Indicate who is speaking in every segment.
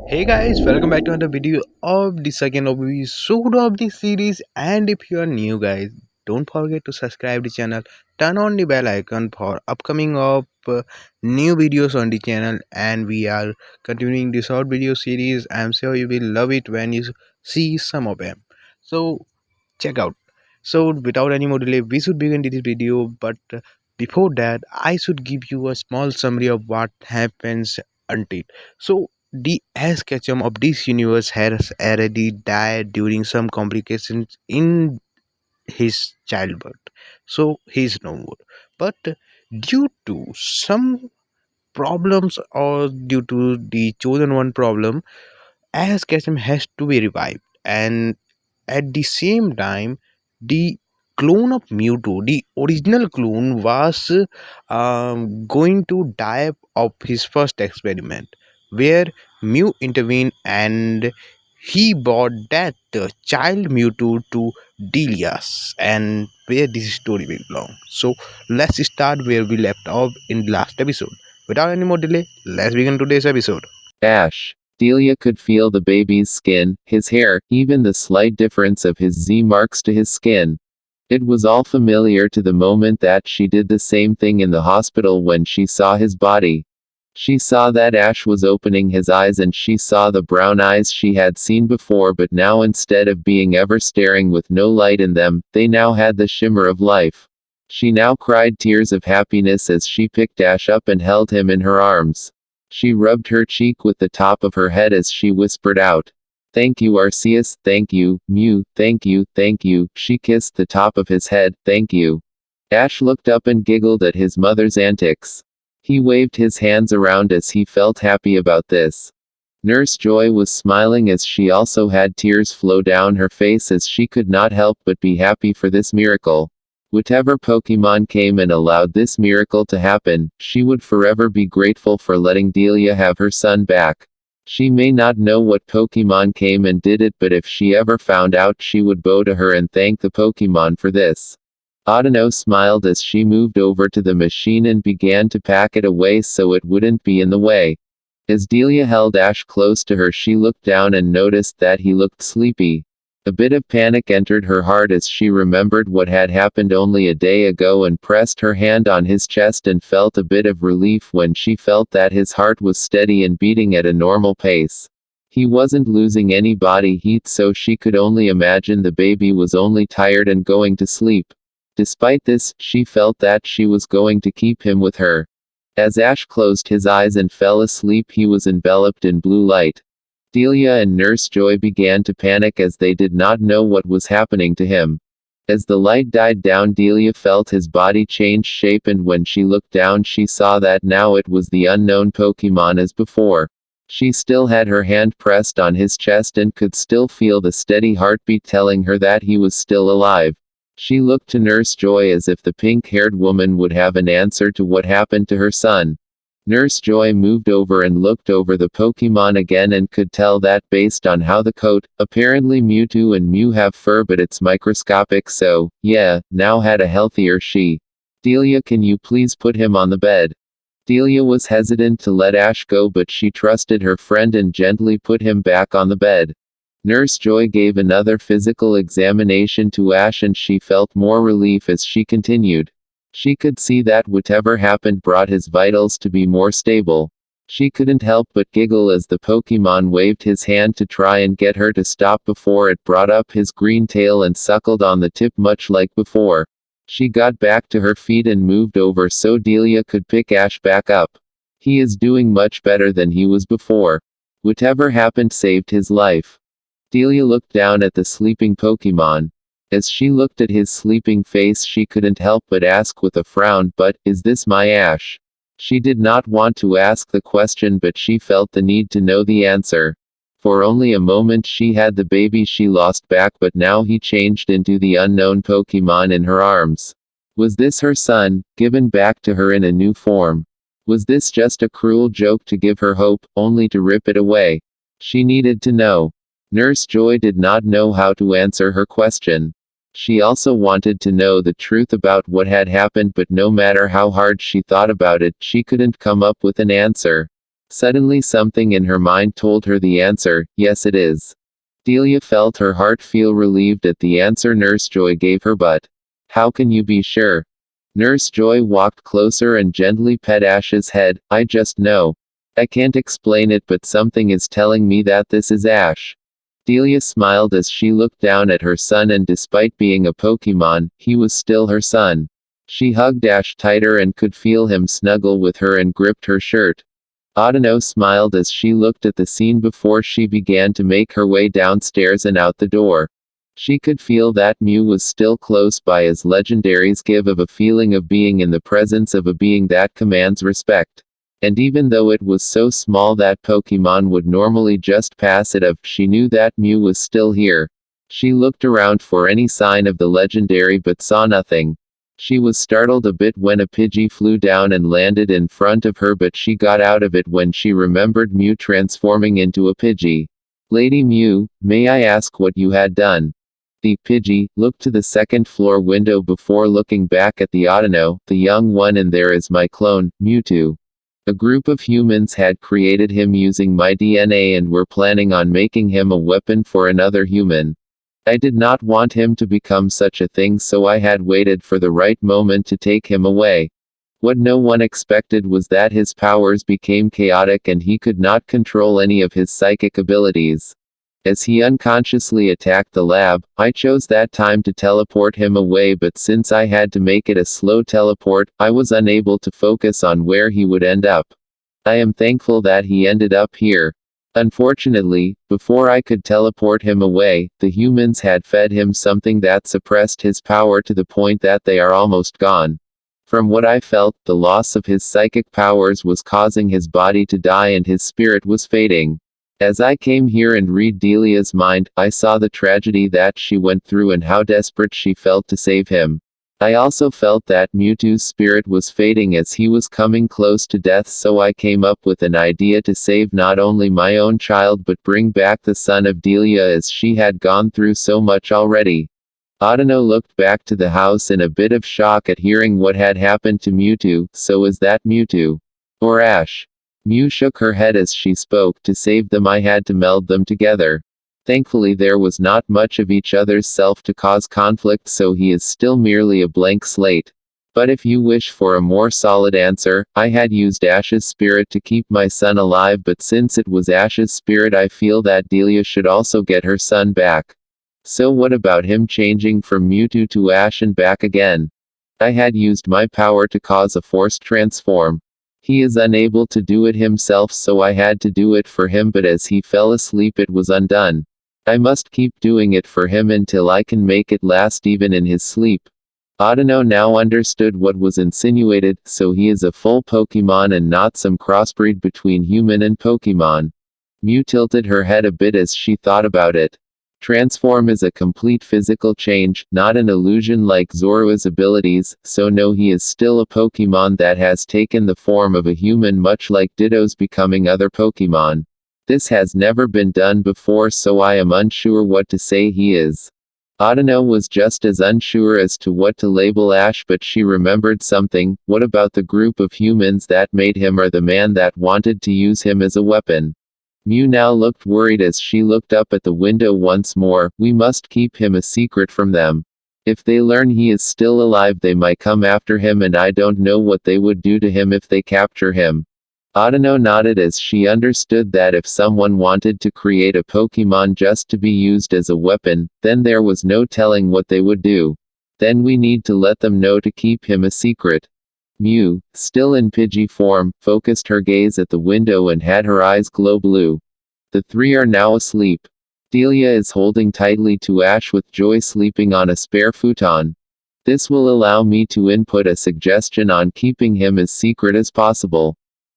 Speaker 1: Hey guys, welcome back to another video of the second episode of the series. And if you are new guys, don't forget to subscribe the channel, turn on the bell icon for upcoming of new videos on the channel. And we are continuing the short video series. I'm sure you will love it when you see some of them. So check out. So without any more delay, we should begin this video. But before that, I should give you a small summary of what happens until. So the Ash Ketchum of this universe has already died during some complications in his childbirth. So he's no more. But due to some problems or due to the chosen one problem, Ash Ketchum has to be revived. And at the same time, the clone of Mewtwo, the original clone, was going to die of his first experiment, where Mew intervened and he brought that child Mewtwo to Delia's, and where this story will belong. So let's start where we left off in the last episode. Without any more delay, let's begin today's episode.
Speaker 2: Ash. Delia could feel the baby's skin, his hair, even the slight difference of his Z marks to his skin. It was all familiar to the moment that she did the same thing in the hospital when she saw his body. She saw that Ash was opening his eyes and she saw the brown eyes she had seen before, but now instead of being ever staring with no light in them, they now had the shimmer of life. She now cried tears of happiness as she picked Ash up and held him in her arms. She rubbed her cheek with the top of her head as she whispered out, "Thank you, Arceus, thank you, Mew, thank you, thank you." She kissed the top of his head, "Thank you." Ash looked up and giggled at his mother's antics. He waved his hands around as he felt happy about this. Nurse Joy was smiling as she also had tears flow down her face as she could not help but be happy for this miracle. Whatever Pokemon came and allowed this miracle to happen, she would forever be grateful for letting Delia have her son back. She may not know what Pokemon came and did it, but if she ever found out, she would bow to her and thank the Pokemon for this. Audino smiled as she moved over to the machine and began to pack it away so it wouldn't be in the way. As Delia held Ash close to her, she looked down and noticed that he looked sleepy. A bit of panic entered her heart as she remembered what had happened only a day ago and pressed her hand on his chest and felt a bit of relief when she felt that his heart was steady and beating at a normal pace. He wasn't losing any body heat, so she could only imagine the baby was only tired and going to sleep. Despite this, she felt that she was going to keep him with her. As Ash closed his eyes and fell asleep, he was enveloped in blue light. Delia and Nurse Joy began to panic as they did not know what was happening to him. As the light died down, Delia felt his body change shape, and when she looked down she saw that now it was the unknown Pokemon as before. She still had her hand pressed on his chest and could still feel the steady heartbeat telling her that he was still alive. She looked to Nurse Joy as if the pink-haired woman would have an answer to what happened to her son. Nurse Joy moved over and looked over the Pokemon again and could tell that based on how the coat, apparently Mewtwo and Mew have fur but it's microscopic, so, yeah, now had a healthier she. "Delia, can you please put him on the bed?" Delia was hesitant to let Ash go, but she trusted her friend and gently put him back on the bed. Nurse Joy gave another physical examination to Ash and she felt more relief as she continued. She could see that whatever happened brought his vitals to be more stable. She couldn't help but giggle as the Pokemon waved his hand to try and get her to stop before it brought up his green tail and suckled on the tip much like before. She got back to her feet and moved over so Delia could pick Ash back up. He is doing much better than he was before. Whatever happened saved his life. Delia looked down at the sleeping Pokemon. As she looked at his sleeping face, she couldn't help but ask with a frown, "But, is this my Ash?" She did not want to ask the question, but she felt the need to know the answer. For only a moment she had the baby she lost back, but now he changed into the unknown Pokemon in her arms. Was this her son, given back to her in a new form? Was this just a cruel joke to give her hope, only to rip it away? She needed to know. Nurse Joy did not know how to answer her question. She also wanted to know the truth about what had happened, but no matter how hard she thought about it, she couldn't come up with an answer. Suddenly something in her mind told her the answer, yes it is. Delia felt her heart feel relieved at the answer Nurse Joy gave her, but how can you be sure? Nurse Joy walked closer and gently pet Ash's head. I just know. I can't explain it, but something is telling me that this is Ash. Delia smiled as she looked down at her son, and despite being a Pokemon, he was still her son. She hugged Ash tighter and could feel him snuggle with her and gripped her shirt. Audino smiled as she looked at the scene before she began to make her way downstairs and out the door. She could feel that Mew was still close by, as legendaries give of a feeling of being in the presence of a being that commands respect. And even though it was so small that Pokemon would normally just pass it up, she knew that Mew was still here. She looked around for any sign of the legendary but saw nothing. She was startled a bit when a Pidgey flew down and landed in front of her, but she got out of it when she remembered Mew transforming into a Pidgey. Lady Mew, may I ask what you had done? The Pidgey looked to the second floor window before looking back at the Audino, the young one, and there is my clone, Mewtwo. A group of humans had created him using my DNA and were planning on making him a weapon for another human. I did not want him to become such a thing, so I had waited for the right moment to take him away. What no one expected was that his powers became chaotic and he could not control any of his psychic abilities. As he unconsciously attacked the lab, I chose that time to teleport him away, but since I had to make it a slow teleport, I was unable to focus on where he would end up. I am thankful that he ended up here. Unfortunately, before I could teleport him away, the humans had fed him something that suppressed his power to the point that they are almost gone. From what I felt, the loss of his psychic powers was causing his body to die and his spirit was fading. As I came here and read Delia's mind, I saw the tragedy that she went through and how desperate she felt to save him. I also felt that Mewtwo's spirit was fading as he was coming close to death, so I came up with an idea to save not only my own child but bring back the son of Delia, as she had gone through so much already. Audino looked back to the house in a bit of shock at hearing what had happened to Mewtwo. So is that Mewtwo? Or Ash? Mew shook her head as she spoke. To save them I had to meld them together. Thankfully there was not much of each other's self to cause conflict, so he is still merely a blank slate. But if you wish for a more solid answer, I had used Ash's spirit to keep my son alive, but since it was Ash's spirit, I feel that Delia should also get her son back. So what about him changing from Mewtwo to Ash and back again? I had used my power to cause a forced transform. He is unable to do it himself, so I had to do it for him, but as he fell asleep it was undone. I must keep doing it for him until I can make it last even in his sleep. Audino now understood what was insinuated, so he is a full Pokemon and not some crossbreed between human and Pokemon. Mew tilted her head a bit as she thought about it. Transform is a complete physical change, not an illusion like Zoroark's abilities, so no, he is still a Pokemon that has taken the form of a human, much like Ditto's becoming other Pokemon. This has never been done before, so I am unsure what to say he is. Audino was just as unsure as to what to label Ash, but she remembered something. What about the group of humans that made him, or the man that wanted to use him as a weapon? Mew now looked worried as she looked up at the window once more. We must keep him a secret from them. If they learn he is still alive, they might come after him, and I don't know what they would do to him if they capture him. Audino nodded as she understood that if someone wanted to create a Pokemon just to be used as a weapon, then there was no telling what they would do. Then we need to let them know to keep him a secret. Mew, still in Pidgey form, focused her gaze at the window and had her eyes glow blue. The three are now asleep. Delia is holding tightly to Ash with Joy sleeping on a spare futon. This will allow me to input a suggestion on keeping him as secret as possible.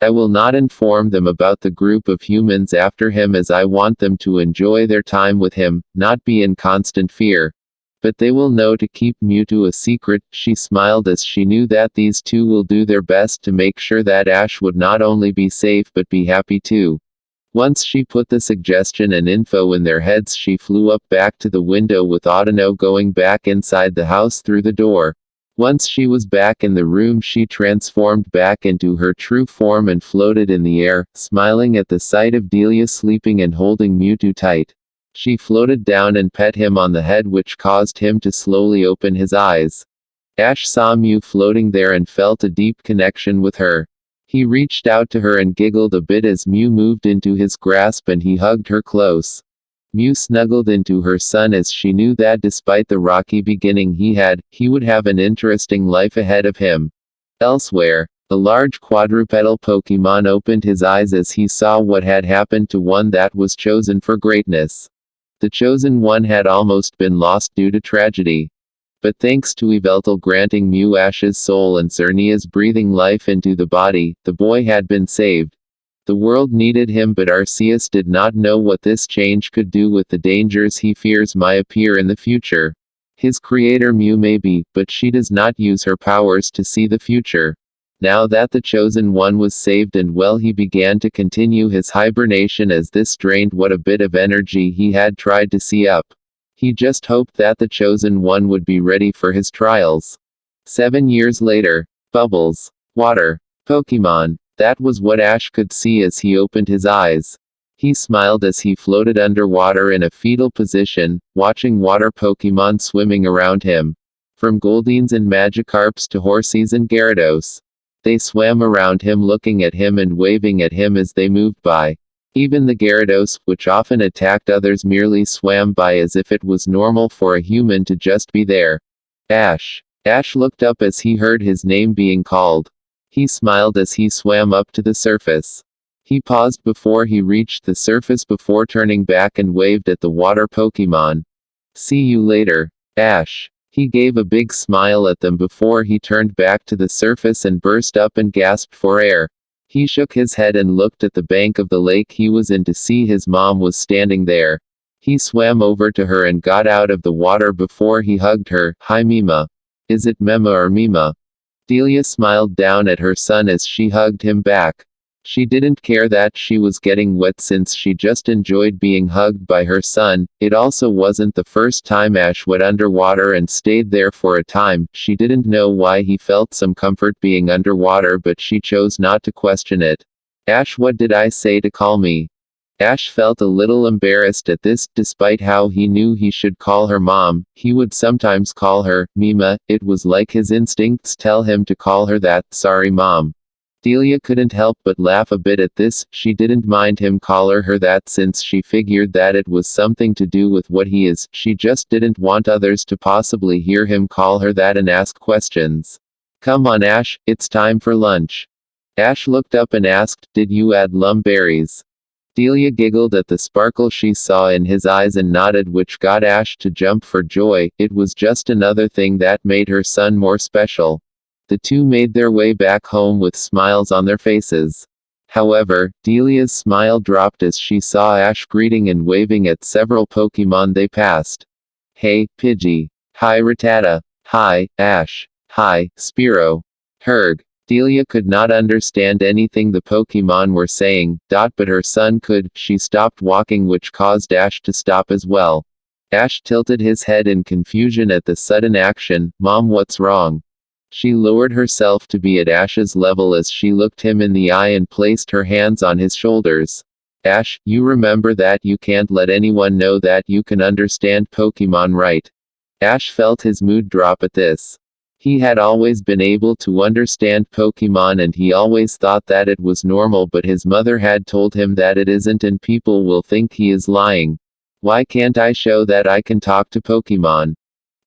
Speaker 2: I will not inform them about the group of humans after him, as I want them to enjoy their time with him, not be in constant fear. But they will know to keep Mewtwo a secret. She smiled as she knew that these two will do their best to make sure that Ash would not only be safe but be happy too. Once she put the suggestion and info in their heads, she flew up back to the window with Audino going back inside the house through the door. Once she was back in the room, she transformed back into her true form and floated in the air, smiling at the sight of Delia sleeping and holding Mewtwo tight. She floated down and pet him on the head, which caused him to slowly open his eyes. Ash saw Mew floating there and felt a deep connection with her. He reached out to her and giggled a bit as Mew moved into his grasp, and he hugged her close. Mew snuggled into her son as she knew that despite the rocky beginning he would have an interesting life ahead of him. Elsewhere, the large quadrupedal Pokemon opened his eyes as he saw what had happened to one that was chosen for greatness. The chosen one had almost been lost due to tragedy. But thanks to Yveltal granting Mew Ash's soul and Xerneas breathing life into the body, the boy had been saved. The world needed him, but Arceus did not know what this change could do with the dangers he fears might appear in the future. His creator Mew may be, but she does not use her powers to see the future. Now that the Chosen One was saved and well, he began to continue his hibernation as this drained what a bit of energy he had tried to see up. He just hoped that the Chosen One would be ready for his trials. 7 years later. Bubbles. Water. Pokemon. That was what Ash could see as he opened his eyes. He smiled as he floated underwater in a fetal position, watching water Pokemon swimming around him. From Goldines and Magikarps to Horseys and Gyarados. They swam around him, looking at him and waving at him as they moved by. Even the Gyarados, which often attacked others, merely swam by as if it was normal for a human to just be there. Ash. Ash looked up as he heard his name being called. He smiled as he swam up to the surface. He paused before he reached the surface before turning back and waved at the water Pokemon. See you later, Ash. He gave a big smile at them before he turned back to the surface and burst up and gasped for air. He shook his head and looked at the bank of the lake he was in to see his mom was standing there. He swam over to her and got out of the water before he hugged her. Hi Mima. Is it Mema or Mima? Delia smiled down at her son as she hugged him back. She didn't care that she was getting wet since she just enjoyed being hugged by her son. It also wasn't the first time Ash went underwater and stayed there for a time. She didn't know why he felt some comfort being underwater, but she chose not to question it. Ash, what did I say to call me? Ash felt a little embarrassed at this. Despite how he knew he should call her mom, he would sometimes call her Mima. It was like his instincts tell him to call her that. Sorry mom. Delia couldn't help but laugh a bit at this. She didn't mind him calling her that since she figured that it was something to do with what he is. She just didn't want others to possibly hear him call her that and ask questions. Come on Ash, it's time for lunch. Ash looked up and asked, did you add lumberries? Delia giggled at the sparkle she saw in his eyes and nodded, which got Ash to jump for joy. It was just another thing that made her son more special. The two made their way back home with smiles on their faces. However, Delia's smile dropped as she saw Ash greeting and waving at several Pokemon they passed. Hey, Pidgey. Hi Rattata. Hi, Ash. Hi, Spearow. Herg. Delia could not understand anything the Pokemon were saying, but her son could. She stopped walking, which caused Ash to stop as well. Ash tilted his head in confusion at the sudden action. Mom, what's wrong? She lowered herself to be at Ash's level as she looked him in the eye and placed her hands on his shoulders. Ash, you remember that you can't let anyone know that you can understand Pokemon, right? Ash felt his mood drop at this. He had always been able to understand Pokemon and he always thought that it was normal, but his mother had told him that it isn't and people will think he is lying. Why can't I show that I can talk to Pokemon?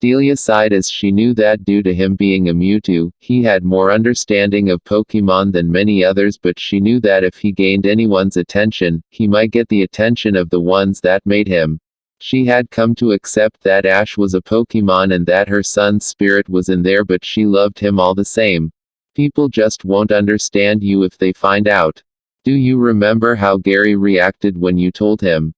Speaker 2: Delia sighed as she knew that due to him being a Mewtwo, he had more understanding of Pokemon than many others, but she knew that if he gained anyone's attention, he might get the attention of the ones that made him. She had come to accept that Ash was a Pokemon and that her son's spirit was in there, but she loved him all the same. People just won't understand you if they find out. Do you remember how Gary reacted when you told him?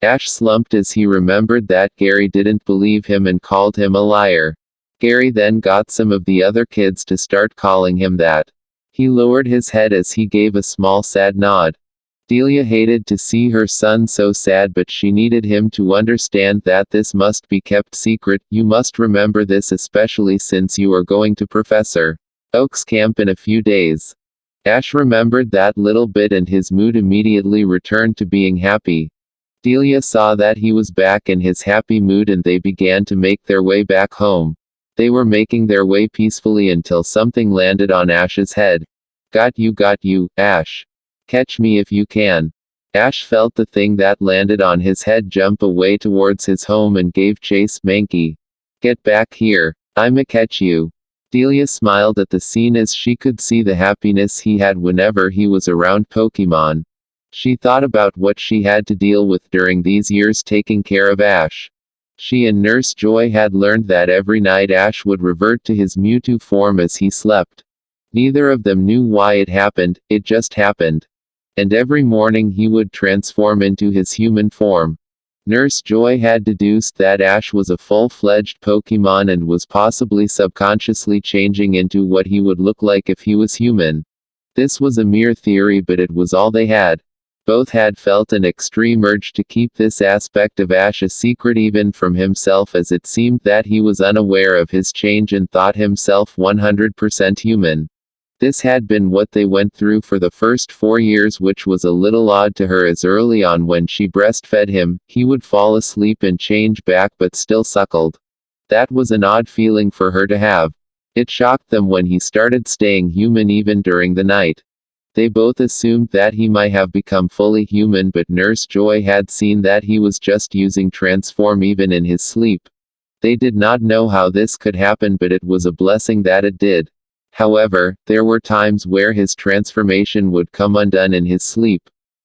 Speaker 2: Ash slumped as he remembered that Gary didn't believe him and called him a liar. Gary then got some of the other kids to start calling him that. He lowered his head as he gave a small sad nod. Delia hated to see her son so sad, but she needed him to understand that this must be kept secret. You must remember this, especially since you are going to Professor Oak's camp in a few days. Ash remembered that little bit and his mood immediately returned to being happy. Delia saw that he was back in his happy mood and they began to make their way back home. They were making their way peacefully until something landed on Ash's head. Got you, Ash. Catch me if you can. Ash felt the thing that landed on his head jump away towards his home and gave chase. Mankey. Get back here. I'ma catch you. Delia smiled at the scene as she could see the happiness he had whenever he was around Pokemon. She thought about what she had to deal with during these years taking care of Ash. She and Nurse Joy had learned that every night Ash would revert to his Mewtwo form as he slept. Neither of them knew why it happened, it just happened. And every morning he would transform into his human form. Nurse Joy had deduced that Ash was a full-fledged Pokemon and was possibly subconsciously changing into what he would look like if he was human. This was a mere theory, but it was all they had. Both had felt an extreme urge to keep this aspect of Ash a secret even from himself, as it seemed that he was unaware of his change and thought himself 100% human. This had been what they went through for the first 4 years, which was a little odd to her, as early on when she breastfed him, he would fall asleep and change back but still suckled. That was an odd feeling for her to have. It shocked them when he started staying human even during the night. They both assumed that he might have become fully human, but Nurse Joy had seen that he was just using transform even in his sleep. They did not know how this could happen, but it was a blessing that it did. However, there were times where his transformation would come undone in his sleep.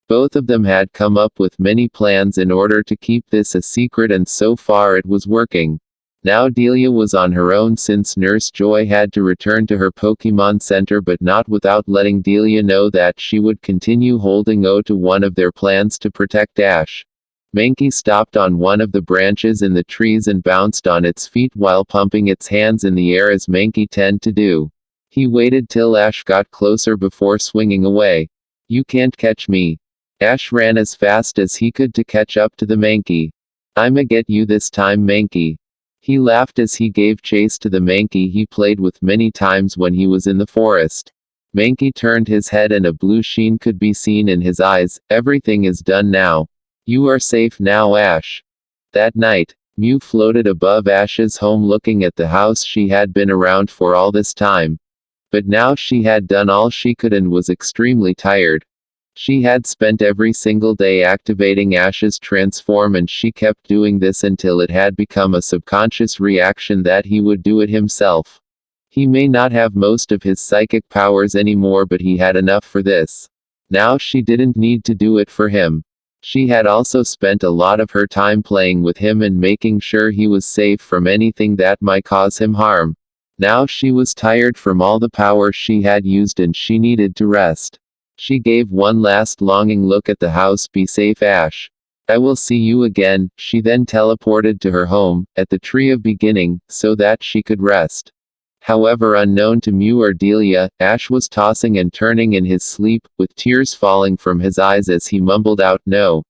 Speaker 2: Both of them had come up with many plans in order to keep this a secret, and so far it was working. Now Delia was on her own since Nurse Joy had to return to her Pokemon Center, but not without letting Delia know that she would continue holding on to one of their plans to protect Ash. Mankey stopped on one of the branches in the trees and bounced on its feet while pumping its hands in the air as Mankey tend to do. He waited till Ash got closer before swinging away. You can't catch me. Ash ran as fast as he could to catch up to the Mankey. I'ma get you this time, Mankey. He laughed as he gave chase to the Mankey he played with many times when he was in the forest. Mankey turned his head and a blue sheen could be seen in his eyes. Everything is done now. You are safe now, Ash. That night, Mew floated above Ash's home looking at the house she had been around for all this time. But now she had done all she could and was extremely tired. She had spent every single day activating Ash's transform, and she kept doing this until it had become a subconscious reaction that he would do it himself. He may not have most of his psychic powers anymore, but he had enough for this. Now she didn't need to do it for him. She had also spent a lot of her time playing with him and making sure he was safe from anything that might cause him harm. Now she was tired from all the power she had used and she needed to rest. She gave one last longing look at the house. Be safe, Ash. I will see you again. She then teleported to her home, at the Tree of Beginning, so that she could rest. However, unknown to Mew or Delia, Ash was tossing and turning in his sleep, with tears falling from his eyes as he mumbled out, "No.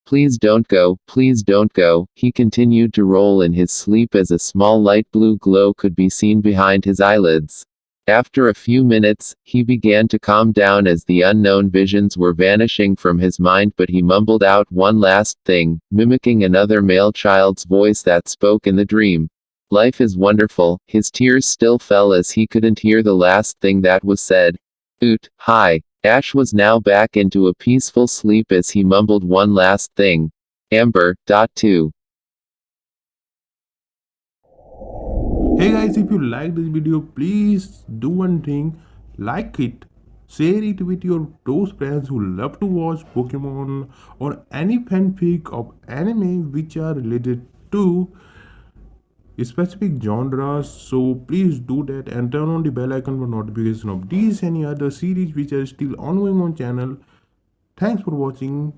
Speaker 2: Please don't go, please don't go." He continued to roll in his sleep as a small light blue glow could be seen behind his eyelids. After a few minutes, he began to calm down as the unknown visions were vanishing from his mind, but he mumbled out one last thing, mimicking another male child's voice that spoke in the dream. Life is wonderful. His tears still fell as he couldn't hear the last thing that was said. Oot, hi. Ash was now back into a peaceful sleep as he mumbled one last thing. Amber.2.
Speaker 3: Hey guys, if you like this video, please do one thing, like it, share it with your those friends who love to watch Pokemon or any fanfic of anime which are related to specific genres. So please do that and turn on the bell icon for notification of these any other series which are still ongoing on channel. Thanks for watching.